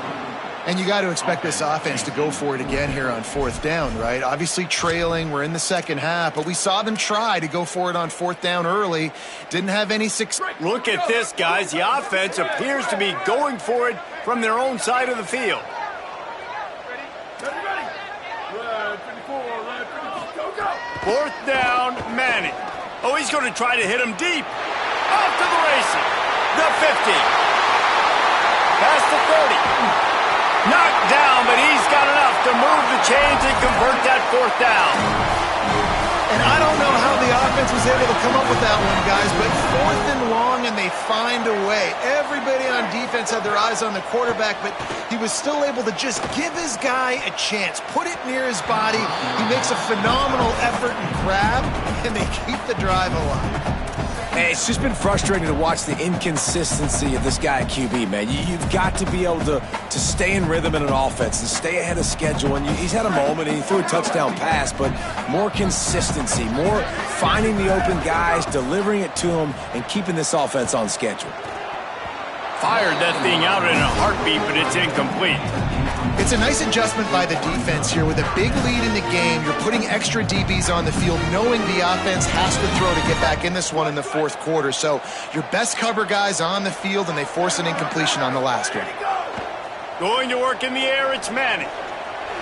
And you got to expect this offense to go for it again here on fourth down, right? Obviously trailing, we're in the second half, but we saw them try to go for it on fourth down early. Didn't have any success. Look at this, guys. The offense appears to be going for it from their own side of the field. Ready. Red 54, red 54, go! Fourth down, Manning. Oh, he's going to try to hit him deep. Off to the races. The 50. Past the 30. Knocked down, but he's got enough to move the chains and convert that fourth down. And I don't know how the offense was able to come up with that one, guys, but 4th and long, and they find a way. Everybody on defense had their eyes on the quarterback, but he was still able to just give his guy a chance, put it near his body. He makes a phenomenal effort and grab, and they keep the drive alive. Hey, it's just been frustrating to watch the inconsistency of this guy at QB, man. You've got to be able to stay in rhythm in an offense and stay ahead of schedule. And he's had a moment, and he threw a touchdown pass, but more consistency, more finding the open guys, delivering it to them, and keeping this offense on schedule. Fired that thing out in a heartbeat, but it's incomplete. It's a nice adjustment by the defense here. With a big lead in the game, you're putting extra DBs on the field, knowing the offense has to throw to get back in this one in the fourth quarter. So your best cover guys on the field, and they force an incompletion on the last one. Going to work in the air, it's Manning.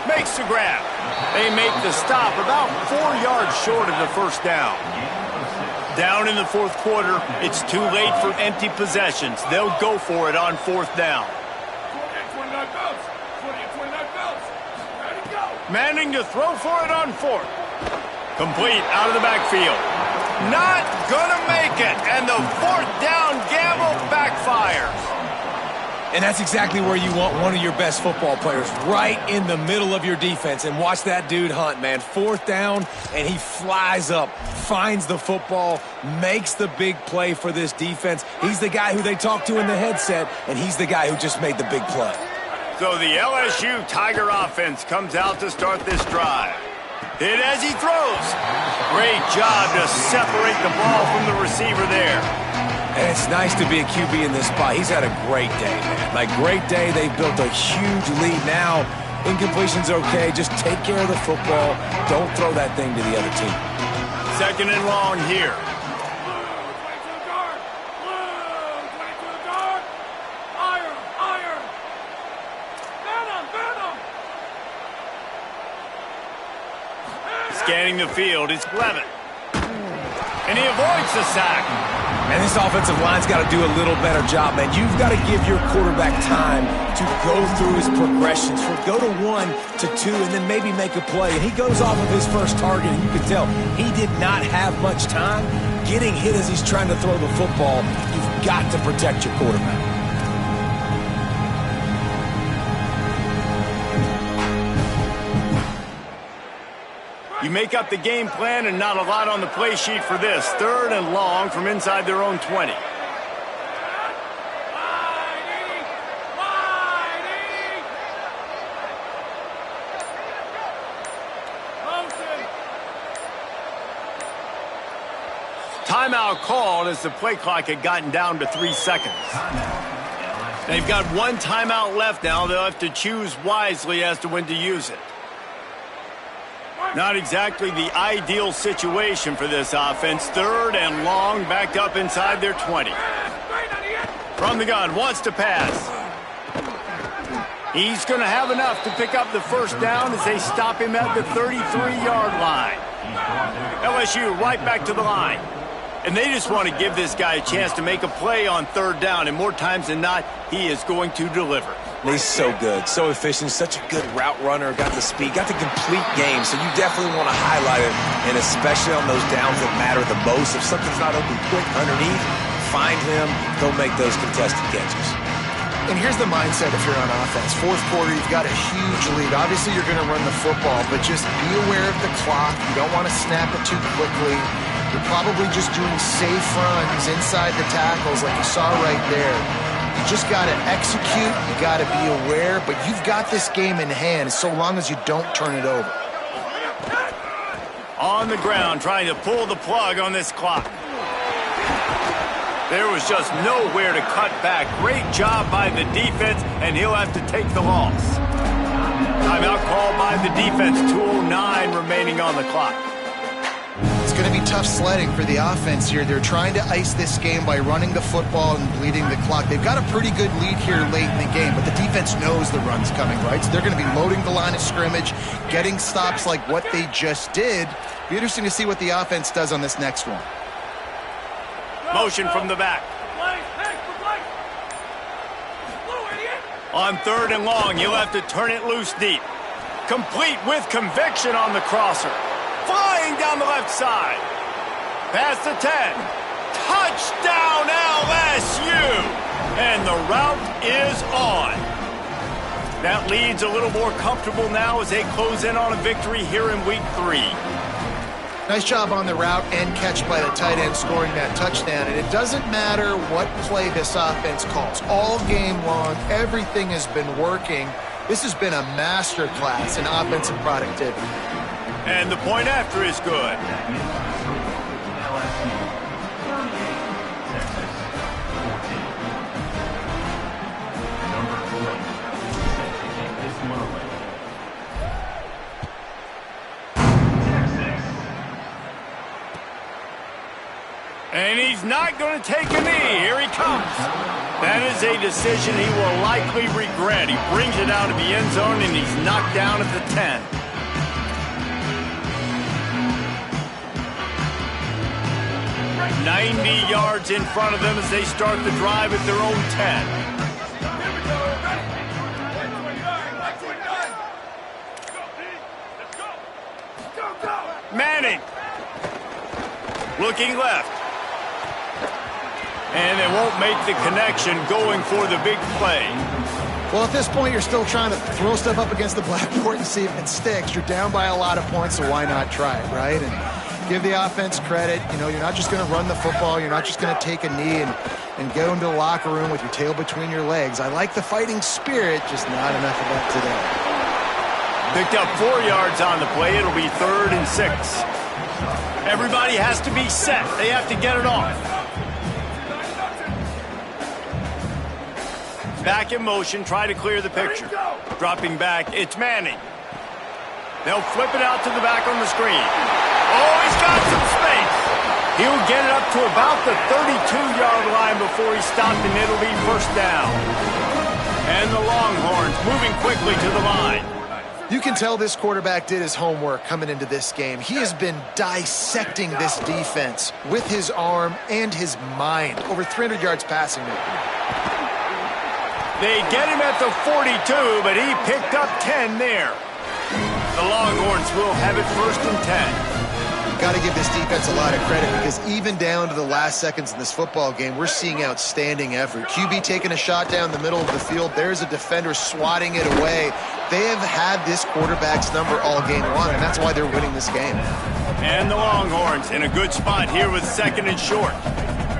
Makes the grab. They make the stop about 4 yards short of the first down. Down in the fourth quarter, it's too late for empty possessions. They'll go for it on fourth down. 28-29 belts. 28-29 belts. Ready, go. Manning to throw for it on fourth. Complete out of the backfield. Not gonna make it, and the fourth down gamble backfires. And that's exactly where you want one of your best football players, right in the middle of your defense. And watch that dude hunt, man. Fourth down, and he flies up, finds the football, makes the big play for this defense. He's the guy who they talk to in the headset, and he's the guy who just made the big play. So the LSU Tiger offense comes out to start this drive. Hit as he throws. Great job to separate the ball from the receiver there. And it's nice to be a QB in this spot. He's had a great day, man. Like, great day. They've built a huge lead now. Incompletion's okay. Just take care of the football. Don't throw that thing to the other team. Second and long here. Blue, 22 guard. Blue, 22 guard. Iron, iron. Venom, venom. Scanning the field, it's Levin. And he avoids the sack. And this offensive line's got to do a little better job, man. You've got to give your quarterback time to go through his progressions. Go to 1 to 2 and then maybe make a play. And he goes off of his first target, and you can tell he did not have much time getting hit as he's trying to throw the football. You've got to protect your quarterback. You make up the game plan and not a lot on the play sheet for this. Third and long from inside their own 20. Timeout called as the play clock had gotten down to 3 seconds. They've got one timeout left now. They'll have to choose wisely as to when to use it. Not exactly the ideal situation for this offense. Third and long, backed up inside their 20. From the gun, wants to pass. He's going to have enough to pick up the first down as they stop him at the 33-yard line. LSU right back to the line. And they just want to give this guy a chance to make a play on third down, and more times than not, he is going to deliver. He's so good, so efficient, such a good route runner, got the speed, got the complete game, so you definitely want to highlight it, and especially on those downs that matter the most. If something's not open quick underneath, find him, go make those contested catches. And here's the mindset if you're on offense. Fourth quarter, you've got a huge lead. Obviously, you're going to run the football, but just be aware of the clock. You don't want to snap it too quickly. You're probably just doing safe runs inside the tackles like you saw right there. You just got to execute. You got to be aware, but you've got this game in hand so long as you don't turn it over. On the ground, trying to pull the plug on this clock. There was just nowhere to cut back. Great job by the defense, and he'll have to take the loss. Timeout called by the defense. 2:09 remaining on the clock. It's going to be tough sledding for the offense here. They're trying to ice this game by running the football and bleeding the clock. They've got a pretty good lead here late in the game, but the defense knows the run's coming, right? So they're going to be loading the line of scrimmage, getting stops like what they just did. Be interesting to see what the offense does on this next one. Motion from the back. On third and long, you'll have to turn it loose deep. Complete with conviction on the crosser. Flying down the left side. Past the 10. Touchdown LSU! And the route is on. That lead's a little more comfortable now as they close in on a victory here in week 3. Nice job on the route and catch by the tight end scoring that touchdown. And it doesn't matter what play this offense calls. All game long, everything has been working. This has been a master class in offensive productivity. And the point after is good. And he's not going to take a knee. Here he comes. That is a decision he will likely regret. He brings it out of the end zone, and he's knocked down at the 10. "90 yards in front of them as they start the drive at their own 10. Manning. Looking left. And they won't make the connection going for the big play. Well, at this point, you're still trying to throw stuff up against the blackboard and see if it sticks. You're down by a lot of points, so why not try it, right? And give the offense credit. You know, you're not just going to run the football. You're not just going to take a knee and go into the locker room with your tail between your legs. I like the fighting spirit, just not enough of that today. Picked up 4 yards on the play. It'll be 3rd and 6. Everybody has to be set. They have to get it off. Back in motion, try to clear the picture. Dropping back, it's Manning. They'll flip it out to the back on the screen. Oh, he's got some space. He'll get it up to about the 32-yard line before he's stopped, and it'll be 1st down. And the Longhorns moving quickly to the line. You can tell this quarterback did his homework coming into this game. He has been dissecting this defense with his arm and his mind. Over 300 yards passing rate. They get him at the 42, but he picked up 10 there. The Longhorns will have it 1st and 10. Got to give this defense a lot of credit because even down to the last seconds in this football game, we're seeing outstanding effort. QB taking a shot down the middle of the field. There's a defender swatting it away. They have had this quarterback's number all game long, and that's why they're winning this game. And the Longhorns in a good spot here with 2nd and short.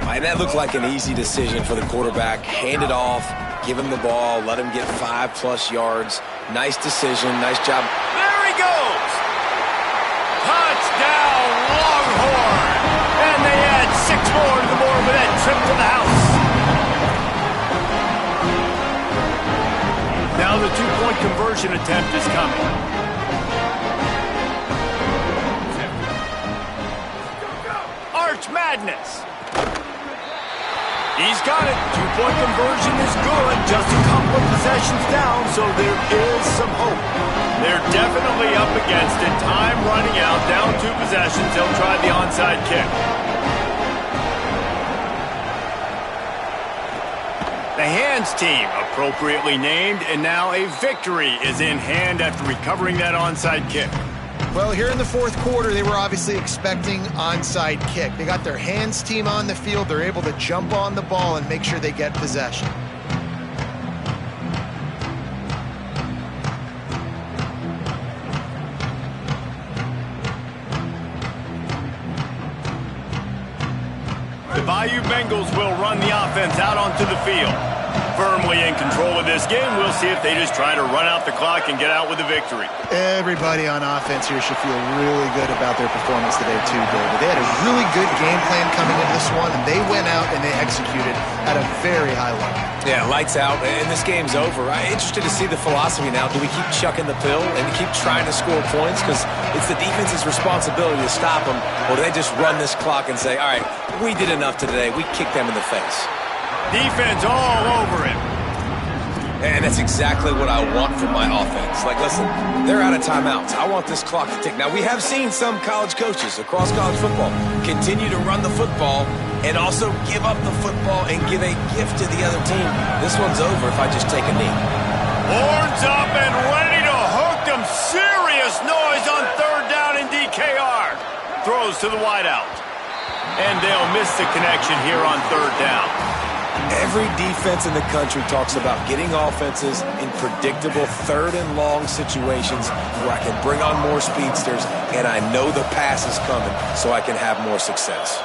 And that looked like an easy decision for the quarterback. Hand it off, give him the ball, let him get 5+ yards. Nice decision, nice job. There he goes! Touchdown, Longhorn! And they add 6 more to the board with that trip to the house. Now the 2-point conversion attempt is coming. Arch Madness. He's got it. 2-point conversion is good. Just a couple of possessions down, so there is some hope. They're definitely up against it. Time running out. Down 2 possessions. They'll try the onside kick. The hands team appropriately named, and now a victory is in hand after recovering that onside kick. Well, here in the 4th quarter, they were obviously expecting onside kick. They got their hands team on the field. They're able to jump on the ball and make sure they get possession. The Bayou Bengals will run the offense out onto the field. Firmly in control of this game. We'll see if they just try to run out the clock and get out with a victory. Everybody on offense here should feel really good about their performance today too, David. They had a really good game plan coming into this one, and they went out and they executed at a very high level. Yeah, lights out, and this game's over. I'm interested to see the philosophy now. Do we keep chucking the pill and keep trying to score points? Because it's the defense's responsibility to stop them, or do they just run this clock and say, all right, we did enough today. We kicked them in the face. Defense all over him. And that's exactly what I want from my offense. Like, listen, they're out of timeouts. I want this clock to tick. Now, we have seen some college coaches across college football continue to run the football and also give up the football and give a gift to the other team. This one's over if I just take a knee. Horns up and ready to hook them. Serious noise on 3rd down in DKR. Throws to the wideout. And they'll miss the connection here on 3rd down. Every defense in the country talks about getting offenses in predictable 3rd and long situations where I can bring on more speedsters and I know the pass is coming so I can have more success.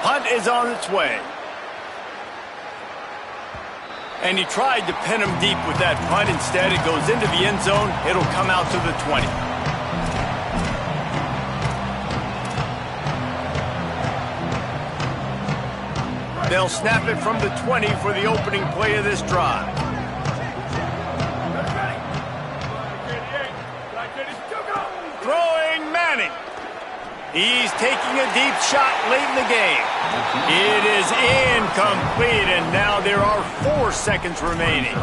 Punt is on its way. And he tried to pin him deep with that punt. Instead, it goes into the end zone. It'll come out to the 20. They'll snap it from the 20 for the opening play of this drive. He's taking a deep shot late in the game. It is incomplete, and now there are 4 seconds remaining.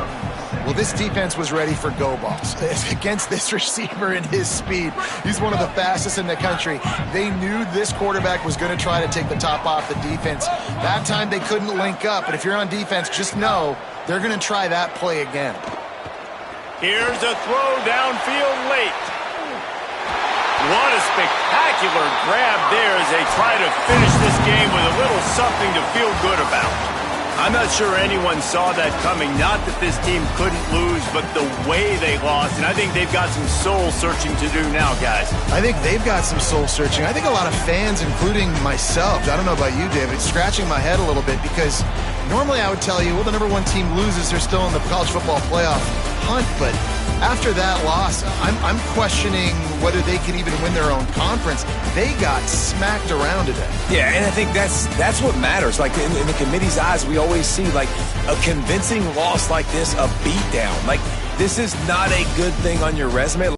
Well, this defense was ready for go balls against this receiver and his speed. He's one of the fastest in the country. They knew this quarterback was going to try to take the top off the defense. That time they couldn't link up, but if you're on defense, just know they're going to try that play again. Here's a throw downfield late. What a spectacular grab there as they try to finish this game with a little something to feel good about. I'm not sure anyone saw that coming. Not that this team couldn't lose, but the way they lost. And I think they've got some soul-searching to do now, guys. I think they've got some soul-searching. I think a lot of fans, including myself, I don't know about you, David, scratching my head a little bit because normally I would tell you, well, the number 1 team loses, they're still in the college football playoff hunt, but after that loss, I'm questioning whether they can even win their own conference. They got smacked around today. Yeah, and I think that's what matters. Like in the committee's eyes, we always see like a convincing loss like this, a beatdown. Like this is not a good thing on your resume.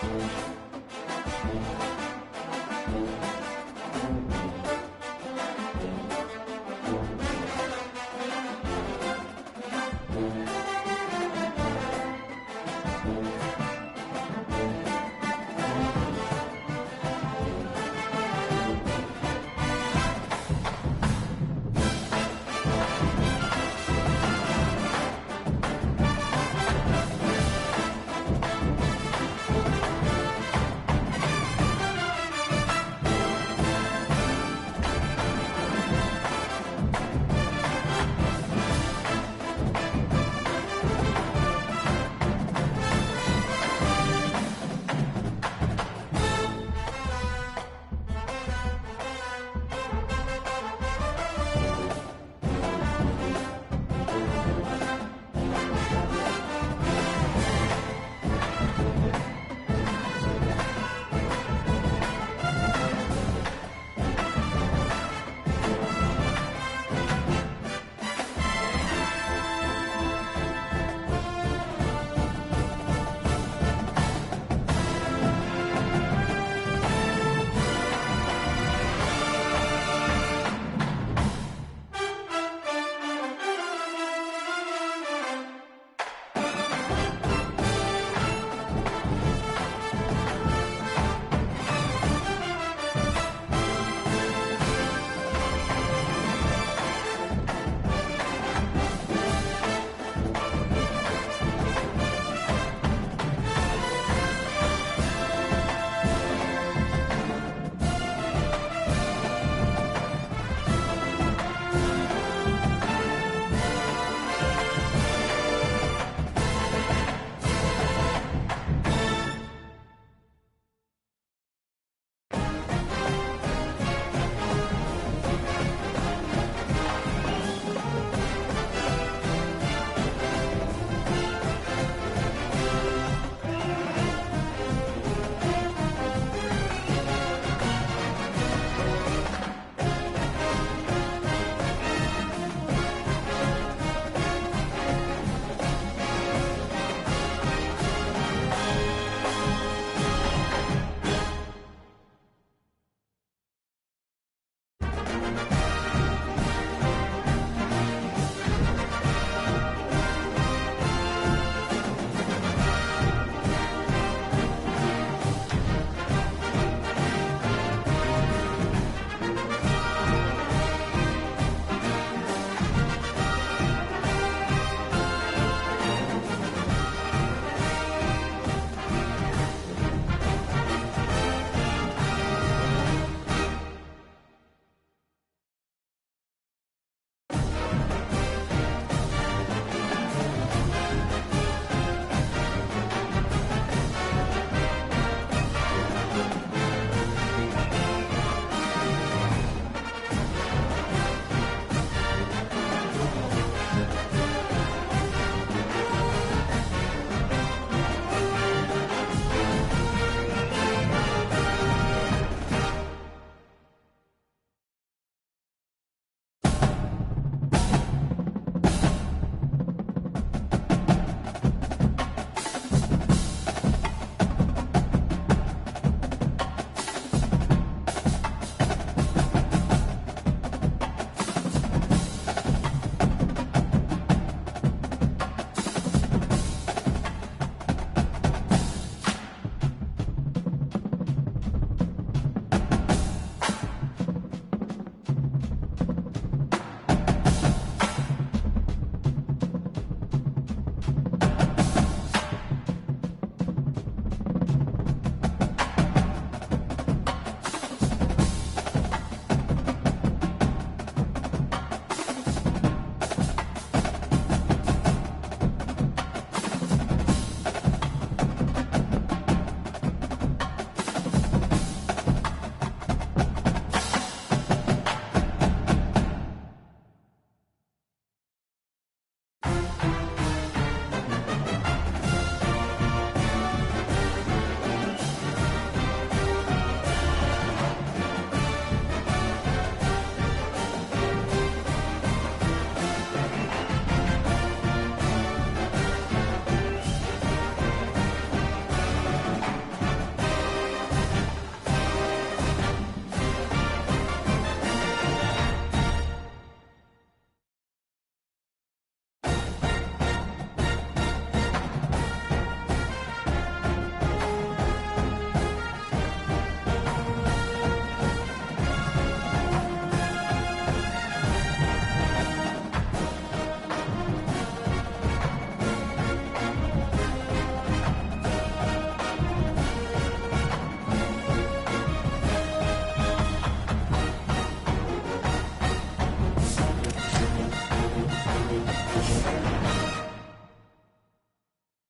it.